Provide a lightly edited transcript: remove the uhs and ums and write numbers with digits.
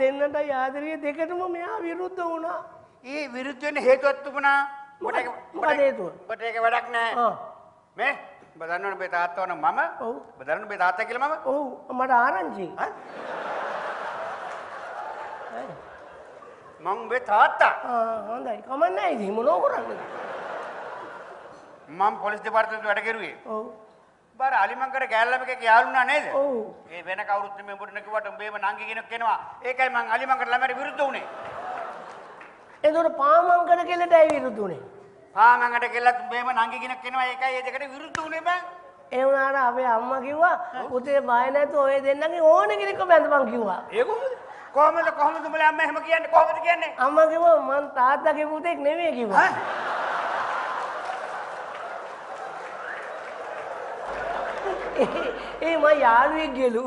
දෙන්නට ආදරේ දෙකටම මෙයා විරුද්ධ වුණා. ඒ විරුද්ධ වෙන්න හේතුවක් තිබුණා. මොකද හේතුව? ඔබට ඒක වැඩක් නැහැ. මේ ඔබ දන්නවනේ ඔබේ තාත්තා වන මම. ඔව්. ඔබ දන්නවනේ ඔබේ තාත්තා කියලා මම. ඔව් මට ආරංචි. මං ඔබේ තාත්තා. හොඳයි. කමන්නේ ඉතින් මොනෝ කරන්නේ? මම පොලිස් දෙපාර්තමේන්තුවේ වැඩ කෙරුවේ. ඔව්. බාර අලිමංකර ගෑල්ලමකේ යාළුනා නේද? ඔව්. ඒ වෙන කවුරුත් නෙමෙයි ඔබට කිව්වට උඹේම නංගි කෙනෙක් කෙනවා. ඒකයි මං අලිමංකර ළමයට විරුද්ධ වුණේ. එතකොට පාමංකර කෙල්ලට ඇයි විරුද්ධ වුනේ? පාමංකට කෙල්ලත් උඹේම නංගි කෙනෙක් කෙනවා. ඒකයි ඒ දෙකට විරුද්ධ වුණේ බං. ඒ වුණාට අපේ අම්මා කිව්වා පුතේ බය නැතුව ඔය දෙන්නගේ ඕන කෙනෙක්ව බැඳපන් කිව්වා. ඒ කොහොමද උඹලා අම්මා එහෙම කියන්නේ? කොහොමද කියන්නේ? අම්මා කිව්වා මං තාත්තගේ පුතෙක් නෙමෙයි කිව්වා. ඒ මම යාළුවෙක් ගියලු.